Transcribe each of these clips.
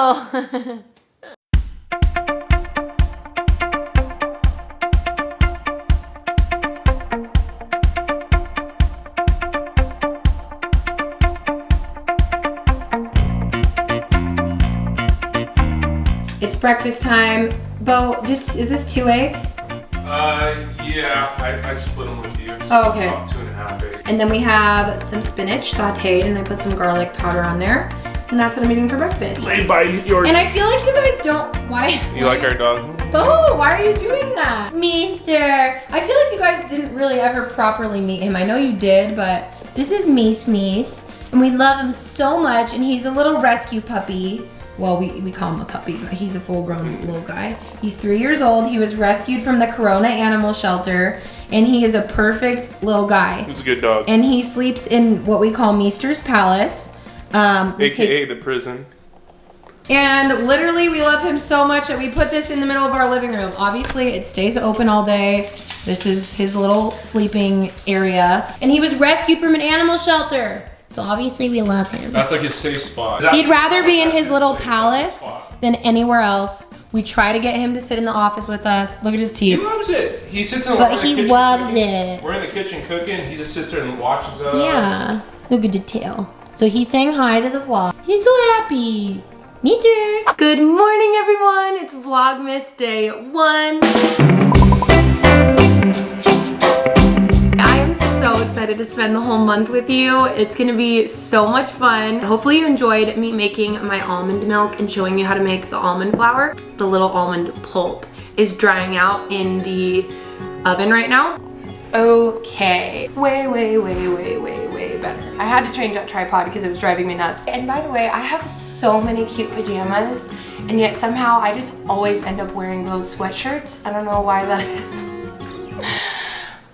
go. It's breakfast time. Bo, is this 2 eggs? Yeah, I split them with you. So oh, okay. About 2.5 eggs. And then we have some spinach sauteed, and I put some garlic powder on there. And that's what I'm eating for breakfast. Laid by yours. And I feel like you guys don't, why? You like our dog? Bo, why are you doing that? Meester. I feel like you guys didn't really ever properly meet him. I know you did, but this is Meese. And we love him so much, and he's a little rescue puppy. Well, we call him a puppy, but he's a full-grown little guy. He's 3 years old. He was rescued from the Corona Animal Shelter, and he is a perfect little guy. He's a good dog. And he sleeps in what we call Meester's Palace. AKA the prison. And literally, we love him so much that we put this in the middle of our living room. Obviously, it stays open all day. This is his little sleeping area. And he was rescued from an animal shelter. So obviously we love him. That's like his safe spot. He'd rather be in his little palace than anywhere else. We try to get him to sit in the office with us. Look at his teeth. He loves it. He sits in the kitchen. But he loves it. We're in the kitchen cooking. He just sits there and watches us. Yeah. Look at the tail. So he's saying hi to the vlog. He's so happy. Me too. Good morning, everyone. It's Vlogmas Day 1. So excited to spend the whole month with you. It's gonna be so much fun. Hopefully you enjoyed me making my almond milk and showing you how to make the almond flour. The little almond pulp is drying out in the oven right now. Okay, way better. I had to change that tripod because it was driving me nuts. And by the way, I have so many cute pajamas, and yet somehow I just always end up wearing those sweatshirts. I don't know why that is.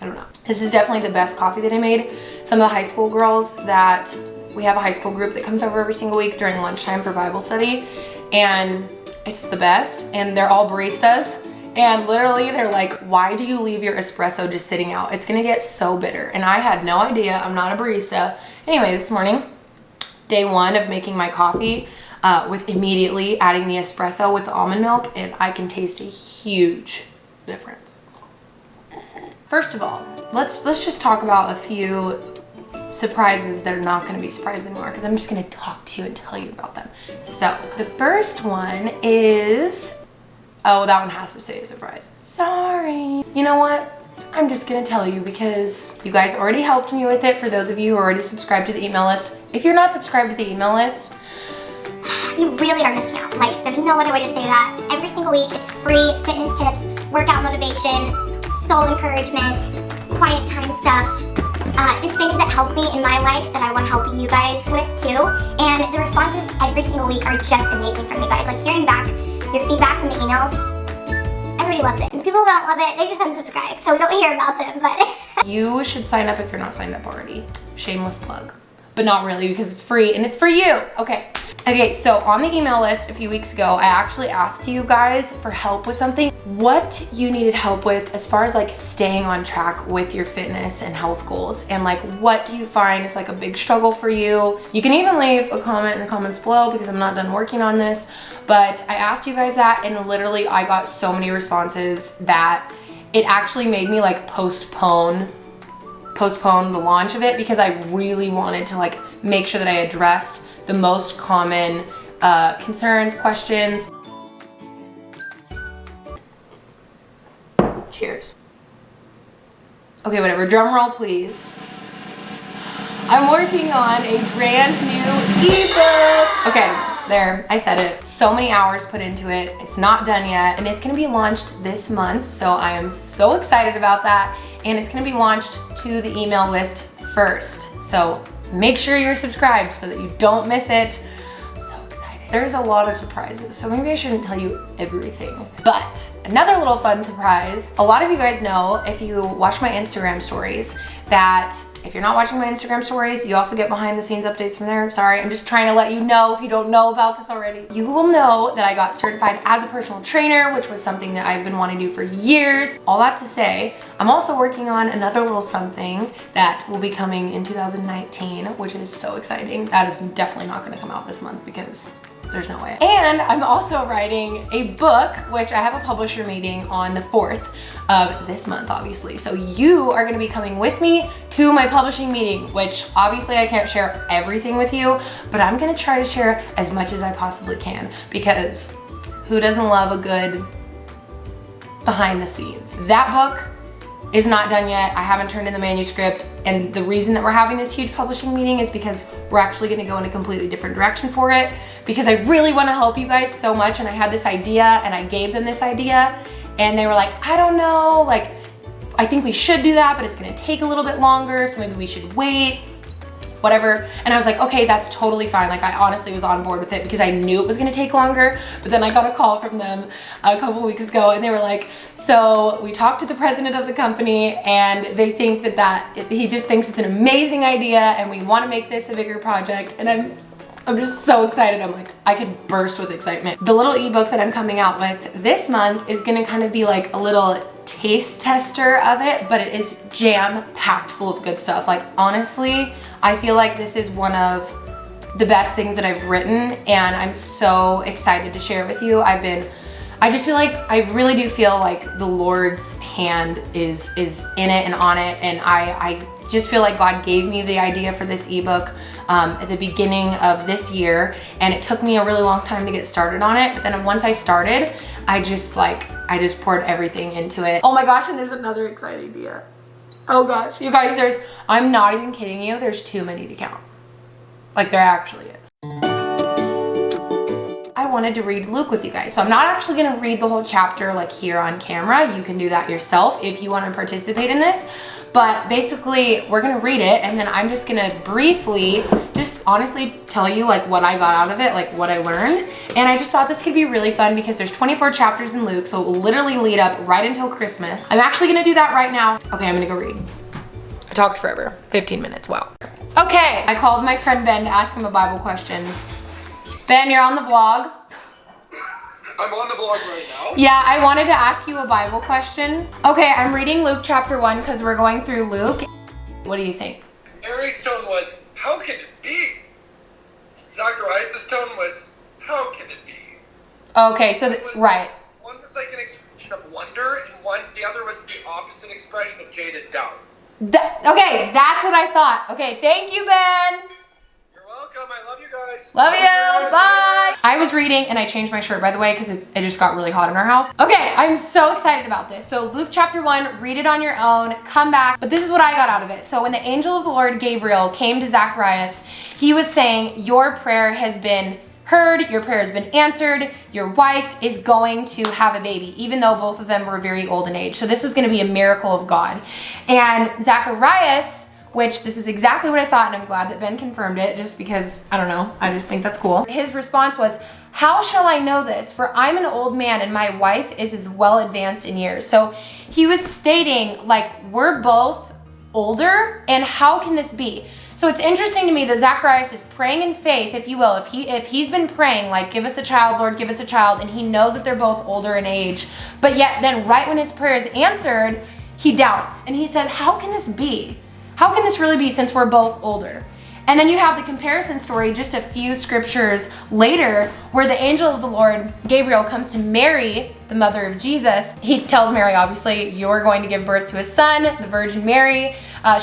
I don't know. This is definitely the best coffee that I made. Some of the high school girls that, we have a high school group that comes over every single week during lunchtime for Bible study, and it's the best, and they're all baristas, and literally they're like, why do you leave your espresso just sitting out? It's gonna get so bitter. And I had no idea, I'm not a barista. Anyway, this morning, day 1 of making my coffee, with immediately adding the espresso with the almond milk, and I can taste a huge difference. First of all, let's just talk about a few surprises that are not going to be surprises anymore, because I'm just going to talk to you and tell you about them. So the first one is, oh, that one has to say a surprise. Sorry. You know what? I'm just going to tell you because you guys already helped me with it. For those of you who are already subscribed to the email list, if you're not subscribed to the email list, you really are missing out. Like, there's no other way to say that. Every single week, it's free fitness tips, workout motivation, soul encouragement, quiet time stuff, just things that help me in my life that I want to help you guys with too. And the responses every single week are just amazing from you guys. Like hearing back your feedback from the emails, everybody loves it. And people who don't love it, they just unsubscribe, so we don't hear about them, but. You should sign up if you're not signed up already. Shameless plug. But not really, because it's free and it's for you. Okay, so on the email list a few weeks ago, I actually asked you guys for help with something. What you needed help with as far as like staying on track with your fitness and health goals, and like what do you find is like a big struggle for you. You can even leave a comment in the comments below because I'm not done working on this, but I asked you guys that, and literally I got so many responses that it actually made me like postpone the launch of it, because I really wanted to like make sure that I addressed the most common concerns, questions. Cheers. Okay, whatever, drum roll please. I'm working on a brand new ebook. Okay, there, I said it. So many hours put into it. It's not done yet, and it's gonna be launched this month, so I am so excited about that. And it's gonna be launched to the email list first. So make sure you're subscribed so that you don't miss it. I'm so excited. There's a lot of surprises, so maybe I shouldn't tell you everything. But another little fun surprise, a lot of you guys know, if you watch my Instagram stories, that if you're not watching my Instagram stories, you also get behind the scenes updates from there. Sorry, I'm just trying to let you know if you don't know about this already. You will know that I got certified as a personal trainer, which was something that I've been wanting to do for years. All that to say, I'm also working on another little something that will be coming in 2019, which is so exciting. That is definitely not gonna come out this month because There's no way. And I'm also writing a book, which I have a publisher meeting on the 4th of this month, obviously. So you are gonna be coming with me to my publishing meeting, which obviously I can't share everything with you, but I'm gonna try to share as much as I possibly can, because who doesn't love a good behind the scenes? That book is not done yet. I haven't turned in the manuscript, and the reason that we're having this huge publishing meeting is because we're actually gonna go in a completely different direction for it, because I really wanna help you guys so much, and I had this idea, and I gave them this idea, and they were like, I don't know, like, I think we should do that, but it's gonna take a little bit longer, so maybe we should wait, whatever. And I was like, okay, that's totally fine. Like, I honestly was on board with it because I knew it was gonna take longer, but then I got a call from them a couple weeks ago, and they were like, so we talked to the president of the company, and they think he just thinks it's an amazing idea, and we wanna make this a bigger project, and I'm just so excited. I'm like, I could burst with excitement. The little ebook that I'm coming out with this month is gonna kind of be like a little taste tester of it, but it is jam-packed full of good stuff. Like, honestly, I feel like this is one of the best things that I've written, and I'm so excited to share it with you. I just feel like, I really do feel like the Lord's hand is in it and on it, and I just feel like God gave me the idea for this ebook at the beginning of this year, and it took me a really long time to get started on it, but then once I started, I just poured everything into it. Oh my gosh, and there's another exciting idea. Oh gosh, you guys, I'm not even kidding you, there's too many to count. Like, there actually is. I wanted to read Luke with you guys. So I'm not actually gonna read the whole chapter like here on camera. You can do that yourself if you wanna participate in this. But basically, we're gonna read it, and then I'm just gonna briefly, just honestly tell you like what I got out of it, like what I learned. And I just thought this could be really fun because there's 24 chapters in Luke, so it will literally lead up right until Christmas. I'm actually gonna do that right now. Okay, I'm gonna go read. I talked forever, 15 minutes, wow. Okay, I called my friend Ben to ask him a Bible question. Ben, you're on the vlog. I'm on the vlog right now. Yeah, I wanted to ask you a Bible question. Okay, I'm reading Luke chapter 1 because we're going through Luke. What do you think? Mary's tone was, how can it be? Zacharias' tone was, how can it be? Okay, so, right. One was like an expression of wonder, and the other was the opposite expression of jaded doubt. Okay, that's what I thought. Okay, thank you, Ben. You're welcome. I love you guys. Love you. Bye. I was reading, and I changed my shirt, by the way, because it just got really hot in our house. Okay, I'm so excited about this. So Luke chapter 1, read it on your own, come back. But this is what I got out of it. So when the angel of the Lord, Gabriel, came to Zacharias, he was saying, your prayer has been heard, your prayer has been answered, your wife is going to have a baby, even though both of them were very old in age. So this was gonna be a miracle of God. And Zacharias, which this is exactly what I thought, and I'm glad that Ben confirmed it, just because, I don't know, I just think that's cool. His response was, how shall I know this? For I'm an old man and my wife is well advanced in years. So he was stating, like, we're both older, and how can this be? So it's interesting to me that Zacharias is praying in faith, if you will. If he's been praying, like, give us a child, Lord, give us a child, and he knows that they're both older in age, but yet then right when his prayer is answered, he doubts. And he says, how can this be? How can this really be since we're both older? And then you have the comparison story just a few scriptures later where the angel of the Lord, Gabriel, comes to Mary, the mother of Jesus. He tells Mary, obviously, you're going to give birth to a son, the Virgin Mary.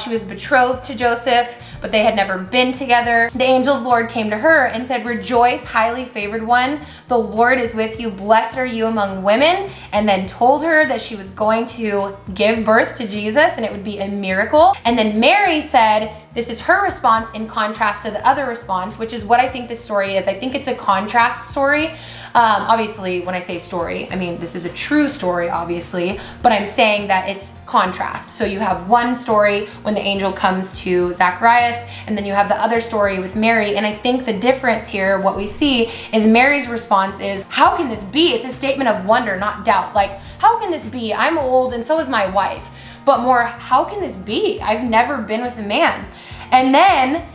She was betrothed to Joseph, but they had never been together. The angel of the Lord came to her and said, rejoice, highly favored one, the Lord is with you, blessed are you among women, and then told her that she was going to give birth to Jesus and it would be a miracle. And then Mary said, this is her response in contrast to the other response, which is what I think this story is. I think it's a contrast story. Obviously, when I say story, I mean this is a true story, obviously, but I'm saying that it's contrast. So you have one story when the angel comes to Zacharias, and then you have the other story with Mary, and I think the difference here, what we see, is Mary's response is, how can this be? It's a statement of wonder, not doubt. Like, how can this be? I'm old and so is my wife. But more, how can this be? I've never been with a man. And then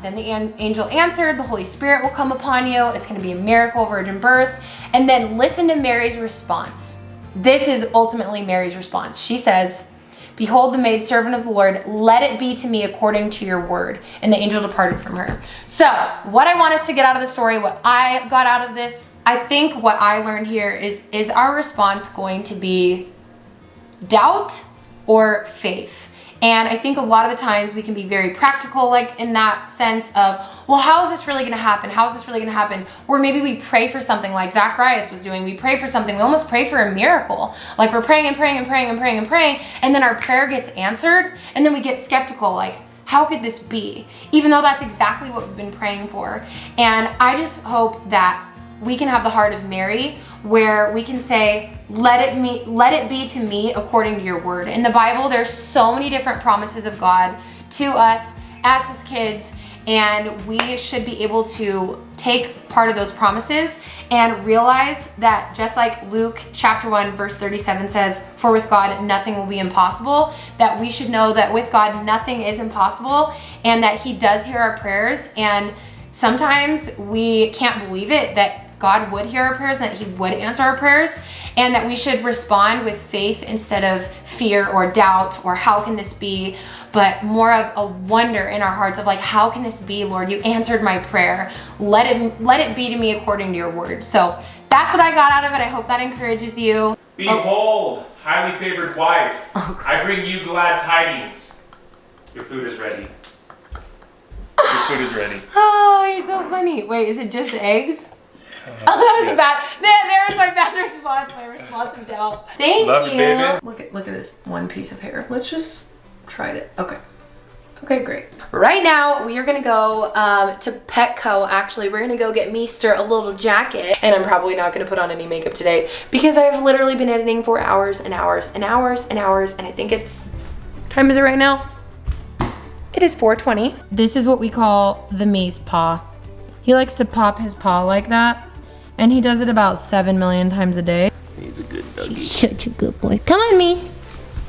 the angel answered, the Holy Spirit will come upon you. It's going to be a miracle, virgin birth. And then listen to Mary's response. This is ultimately Mary's response. She says, Behold the maidservant of the Lord, let it be to me according to your word. And the angel departed from her. So what I want us to get out of the story, what I got out of this, I think what I learned here is our response going to be doubt or faith? And I think a lot of the times we can be very practical, like in that sense of, well, how is this really gonna happen? How is this really gonna happen? Or maybe we pray for something like Zacharias was doing. We pray for something, we almost pray for a miracle. Like we're praying and praying and praying and praying and praying, and then our prayer gets answered, and then we get skeptical, like, how could this be? Even though that's exactly what we've been praying for. And I just hope that we can have the heart of Mary, where we can say, let it be to me according to your word. In the Bible, there's so many different promises of God to us as his kids, and we should be able to take part of those promises and realize that just like Luke chapter 1 verse 37 says, for with God nothing will be impossible, that we should know that with God nothing is impossible, and that he does hear our prayers. And sometimes we can't believe it, that God would hear our prayers, and that he would answer our prayers, and that we should respond with faith instead of fear or doubt or how can this be, but more of a wonder in our hearts of like, how can this be, Lord? You answered my prayer. Let it be to me according to your word. So that's what I got out of it. I hope that encourages you. Behold, highly favored wife, I bring you glad tidings. Your food is ready. Your food is ready. Oh, you're so funny. Wait, is it just eggs? Oh, that was a bad. There was my bad response. My response of doubt. Thank Love you. it, baby. Look at this one piece of hair. Let's just try it. Okay. Okay, great. Right now we are gonna go to Petco. Actually, we're gonna go get Meester a little jacket, and I'm probably not gonna put on any makeup today because I've literally been editing for hours and hours and hours and hours, and I think it's. What time is it right now? It is 4:20. This is what we call the Meese paw. He likes to pop his paw like that. And he does it about 7 million times a day. He's a good doggy. Such a good boy. Come on, Meese.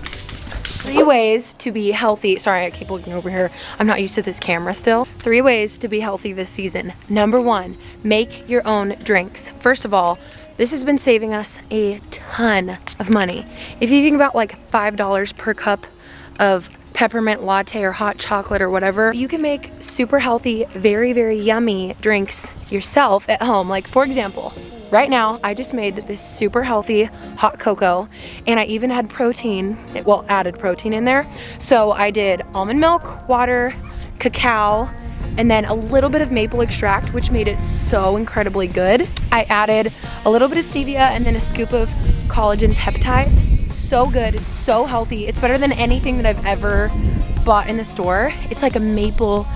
3 ways to be healthy. Sorry, I keep looking over here. I'm not used to this camera still. 3 ways to be healthy this season. Number 1, make your own drinks. First of all, this has been saving us a ton of money. If you think about like $5 per cup of peppermint latte or hot chocolate or whatever, you can make super healthy, very, very yummy drinks yourself at home. Like for example, right now I just made this super healthy hot cocoa, and I even had protein, well, added protein in there. So I did almond milk, water, cacao, and then a little bit of maple extract, which made it so incredibly good. I added a little bit of stevia and then a scoop of collagen peptides. So good, it's so healthy. It's better than anything that I've ever bought in the store. It's like a maple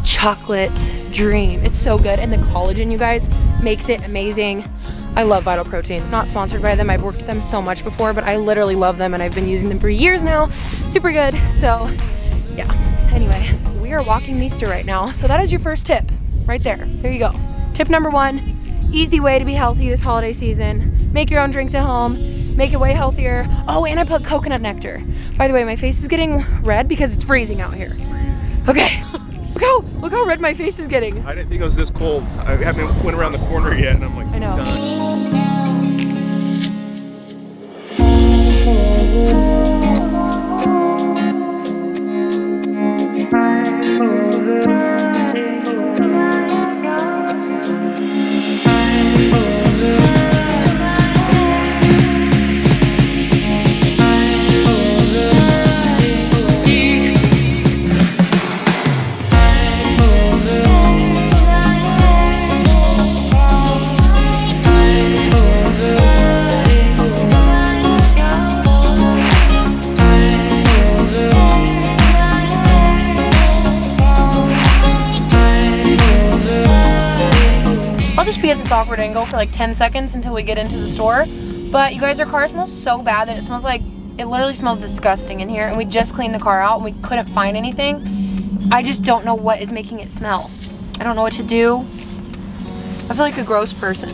chocolate dream. It's so good, and the collagen, you guys, makes it amazing. I love Vital Protein. It's not sponsored by them. I've worked with them so much before, but I literally love them, and I've been using them for years now. Super good. So yeah, anyway, we are walking Meester right now. So that is your first tip right there. There you go. Tip number 1, easy way to be healthy this holiday season. Make your own drinks at home. Make it way healthier. Oh, and I put coconut nectar. By the way, my face is getting red because it's freezing out here. Okay, look how red my face is getting. I didn't think it was this cold. I haven't went around the corner yet, and I'm like, I know. done. Be at this awkward angle for like 10 seconds until we get into the store. But you guys, our car smells so bad that it smells like, it literally smells disgusting in here, and we just cleaned the car out and we couldn't find anything. I just don't know what is making it smell. I don't know what to do. I feel like a gross person.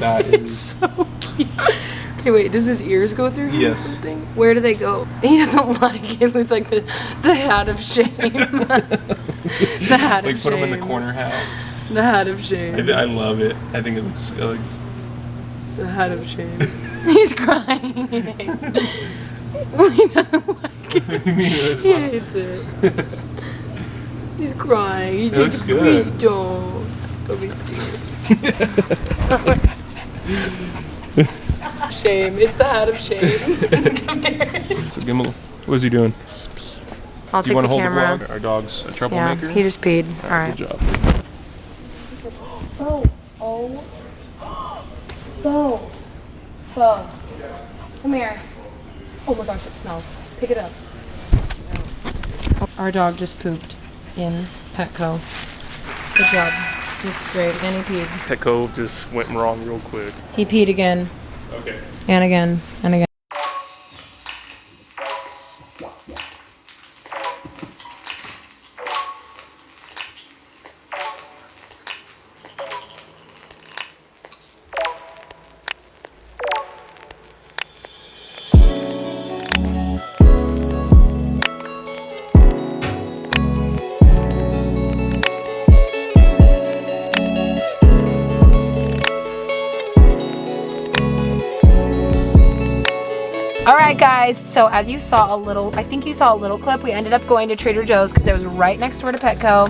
That is So cute. Okay, wait, does his ears go through him? Yes. Where do they go? He doesn't like it. It looks like the hat of shame. The hat like of put shame. him in the corner hat. The hat of shame. I love it. I think it looks The hat of shame. He's crying. He doesn't like it. He hates it. He's crying. He's It looks good. Please don't. Let me see it. Shame. It's the hat of shame. So give him what is he doing? I'll Do you take want the to hold camera. the vlog? Our dog's a Yeah, troublemaker? he just peed. All right. Good job. Bo. Oh. Bo. Bo. Come here. Oh my gosh, it smells. Pick it up. Our dog just pooped in Petco. Good job. Just great. And he peed. Petco just went wrong real quick. He peed again. Okay. And again. And again. Alright guys, so as you saw I think you saw a little clip, we ended up going to Trader Joe's because it was right next door to Petco.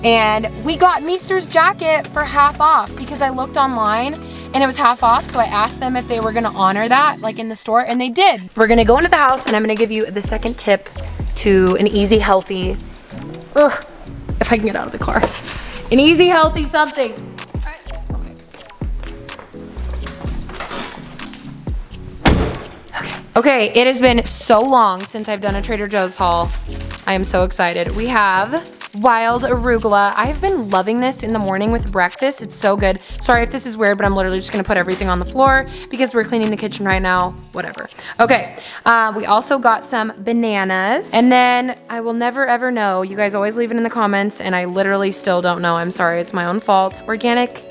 And we got Meester's jacket for half off because I looked online and it was half off. So I asked them if they were gonna honor that like in the store, and they did. We're gonna go into the house and I'm gonna give you the second tip to an easy, healthy, if I can get out of the car. An easy, healthy something. Okay, it has been so long since I've done a Trader Joe's haul. I am so excited. We have wild arugula. I've been loving this in the morning with breakfast. It's so good. Sorry if this is weird, but I'm literally just gonna put everything on the floor because we're cleaning the kitchen right now. Whatever. Okay, we also got some bananas. And then I will never ever know. You guys always leave it in the comments and I literally still don't know. I'm sorry, it's my own fault. Organic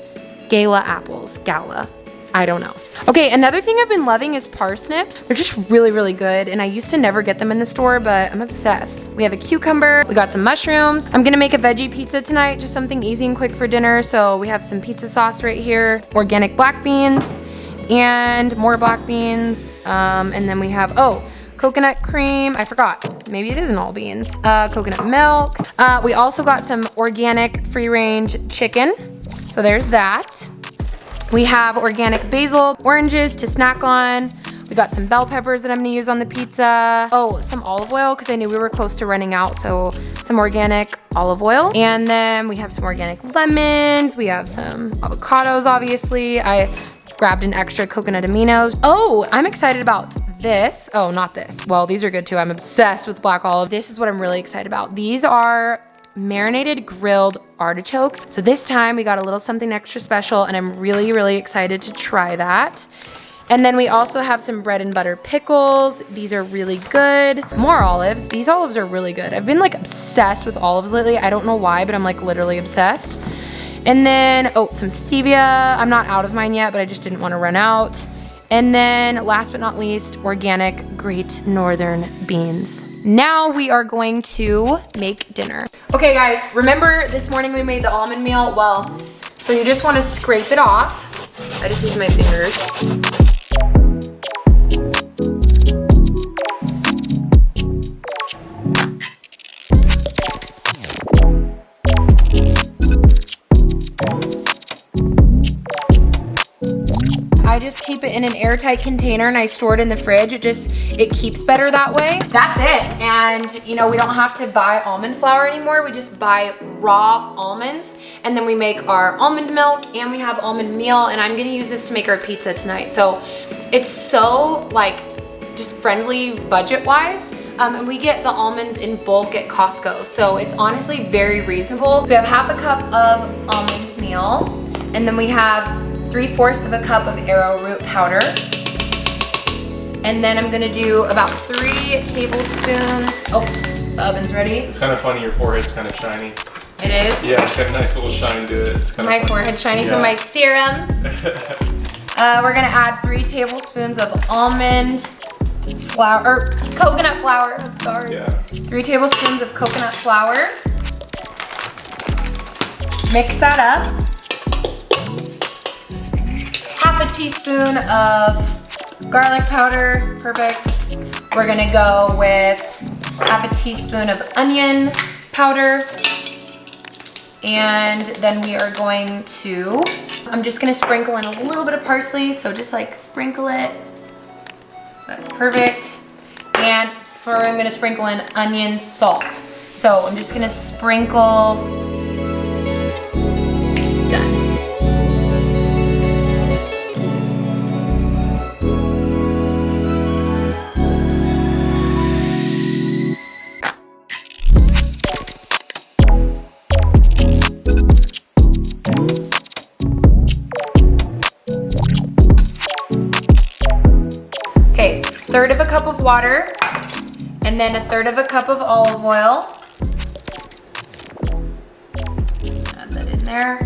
gala apples. Gala. I don't know. Okay, another thing I've been loving is parsnips. They're just really, really good, and I used to never get them in the store, but I'm obsessed. We have a cucumber, we got some mushrooms. I'm gonna make a veggie pizza tonight, just something easy and quick for dinner, so we have some pizza sauce right here, organic black beans, and more black beans, and then we have, coconut cream, I forgot, maybe it isn't all beans, coconut milk. We also got some organic free-range chicken, so there's that. We have organic basil, oranges to snack on. We got some bell peppers that I'm gonna use on the pizza. Oh, some olive oil, because I knew we were close to running out, so some organic olive oil. And then we have some organic lemons. We have some avocados, obviously. I grabbed an extra coconut aminos. Oh, I'm excited about this. Oh, not this. Well, these are good too. I'm obsessed with black olive. This is what I'm really excited about. These are marinated grilled artichokes. So this time we got a little something extra special and I'm really, really excited to try that. And then we also have some bread and butter pickles. These are really good. More olives. These olives are really good. I've been like obsessed with olives lately. I don't know why, but I'm like literally obsessed. And then, some stevia. I'm not out of mine yet, but I just didn't want to run out. And then last but not least, organic Great Northern beans. Now we are going to make dinner. Okay guys, remember this morning we made the almond meal? Well, so you just want to scrape it off. I just use my fingers. I just keep it in an airtight container and I store it in the fridge. It keeps better that way. That's it. And you know, we don't have to buy almond flour anymore. We just buy raw almonds and then we make our almond milk and we have almond meal, and I'm gonna use this to make our pizza tonight. So it's so like just friendly budget wise. And we get the almonds in bulk at Costco. So it's honestly very reasonable. So we have half a cup of almond meal, and then we have 3/4 of a cup of arrowroot powder. And then I'm gonna do about 3 tablespoons. Oh, the oven's ready. It's kind of funny, your forehead's kind of shiny. It is? Yeah, it's got a nice little shine to it. It's kind of my forehead's shiny from my serums. We're gonna add 3 tablespoons of almond flour, or coconut flour, sorry. Yeah. 3 tablespoons of coconut flour. Mix that up. Half a teaspoon of garlic powder, perfect. We're gonna go with half a teaspoon of onion powder. And then we are going to, I'm just gonna sprinkle in a little bit of parsley, so just like sprinkle it. That's perfect. And I'm gonna sprinkle in onion salt. So I'm just gonna sprinkle, done. Okay, 1/3 of a cup of water, and then 1/3 of a cup of olive oil. Add that in there.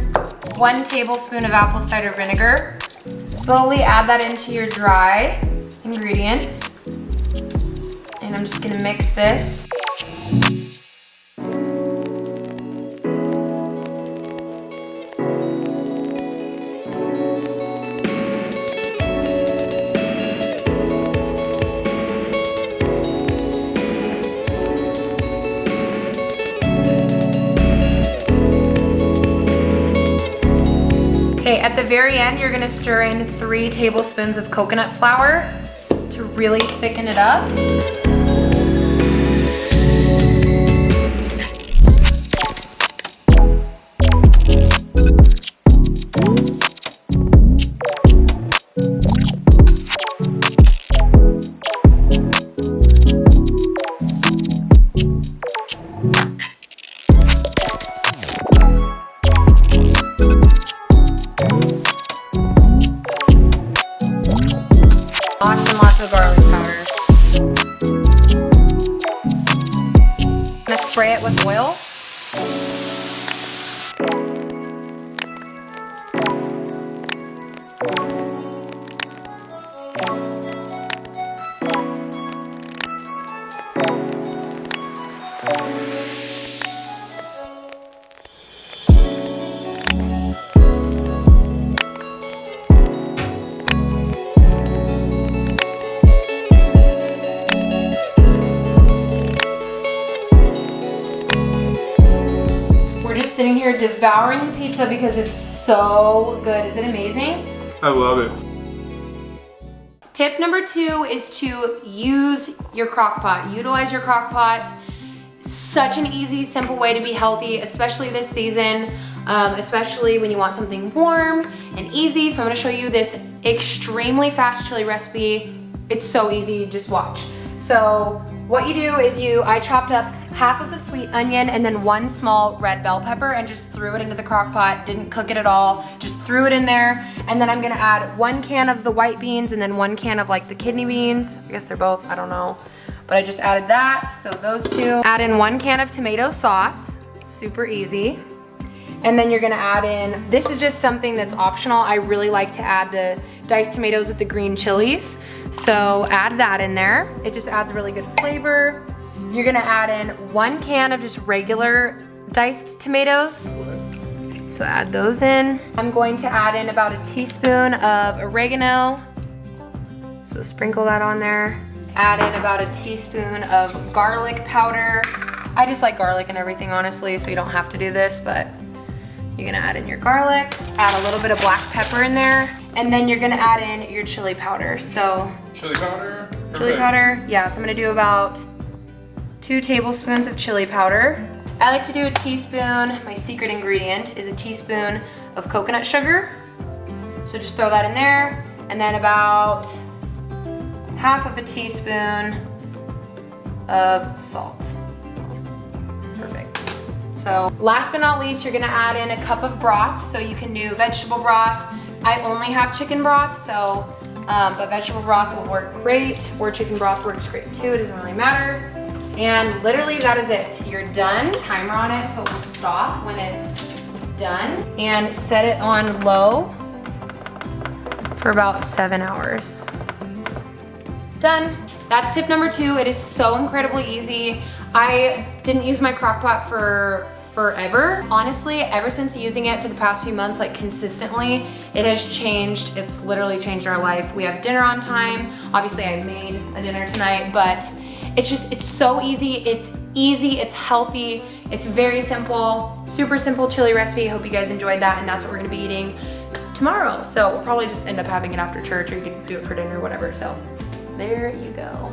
1 tablespoon of apple cider vinegar. Slowly add that into your dry ingredients. And I'm just gonna mix this. Okay, at the very end, you're gonna stir in 3 tablespoons of coconut flour to really thicken it up. Lots and lots of garlic powder. I'm gonna spray it with oil. Sitting here devouring the pizza because it's so good. Is it amazing? I love it. Tip number 2 is to use your crock pot. Utilize your crock pot. Such an easy, simple way to be healthy, especially this season, especially when you want something warm and easy. So I'm gonna show you this extremely fast chili recipe. It's so easy, just watch. So what you do is I chopped up half of the sweet onion and then 1 small red bell pepper and just threw it into the crock pot, didn't cook it at all, just threw it in there. And then I'm gonna add 1 can of the white beans and then 1 can of like the kidney beans. I guess they're both, I don't know. But I just added that, so those 2. Add in 1 can of tomato sauce, super easy. And then you're gonna add in, this is just something that's optional. I really like to add the diced tomatoes with the green chilies. So add that in there. It just adds really good flavor. You're gonna add in 1 can of just regular diced tomatoes. So add those in. I'm going to add in about 1 teaspoon of oregano. So sprinkle that on there. Add in about 1 teaspoon of garlic powder. I just like garlic and everything, honestly, so you don't have to do this, but you're gonna add in your garlic. Add a little bit of black pepper in there. And then you're gonna add in your chili powder. So Chili powder? chili powder, yeah, so I'm gonna do about 2 tablespoons of chili powder. I like to do 1 teaspoon, my secret ingredient is 1 teaspoon of coconut sugar. So just throw that in there. And then about half of a teaspoon of salt. Perfect. So last but not least, you're gonna add in 1 cup of broth. So you can do vegetable broth. I only have chicken broth, so, but vegetable broth will work great, or chicken broth works great too, it doesn't really matter. And literally that is it. You're done. Timer on it so it will stop when it's done. And set it on low for about 7 hours. Done. That's tip number 2. It is so incredibly easy. I didn't use my crock pot for forever. Honestly, ever since using it for the past few months, like consistently, it has changed. It's literally changed our life. We have dinner on time. Obviously, I made a dinner tonight, but it's so easy. It's healthy. It's very simple, super simple chili recipe. Hope you guys enjoyed that, and that's what we're gonna be eating tomorrow. So we'll probably just end up having it after church, or you can do it for dinner, whatever. So there you go.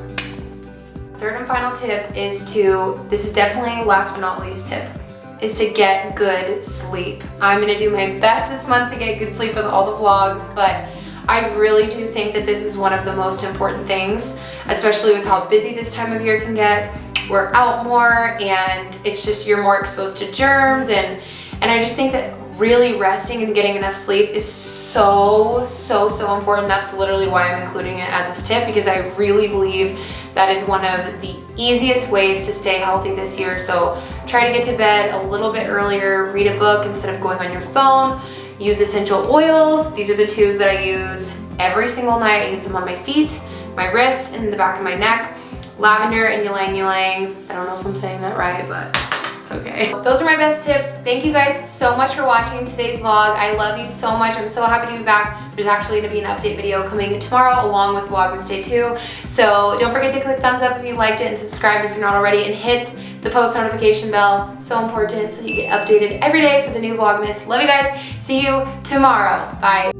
Third and final tip is this is definitely last but not least tip, is to get good sleep. I'm gonna do my best this month to get good sleep with all the vlogs, but I really do think that this is one of the most important things, especially with how busy this time of year can get. We're out more, and it's just, you're more exposed to germs, and I just think that really resting and getting enough sleep is so important. That's literally why I'm including it as this tip, because I really believe that is one of the easiest ways to stay healthy this year. So try to get to bed a little bit earlier, read a book instead of going on your phone, use essential oils. These are the 2s that I use every single night. I use them on my feet, my wrists, and the back of my neck. Lavender and ylang ylang. I don't know if I'm saying that right, but it's okay. Those are my best tips. Thank you guys so much for watching today's vlog. I love you so much. I'm so happy to be back. There's actually gonna be an update video coming tomorrow along with Vlogmas Day 2. So don't forget to click thumbs up if you liked it, and subscribe if you're not already, and hit the post notification bell. So important, so you get updated every day for the new Vlogmas. Love you guys. See you tomorrow. Bye.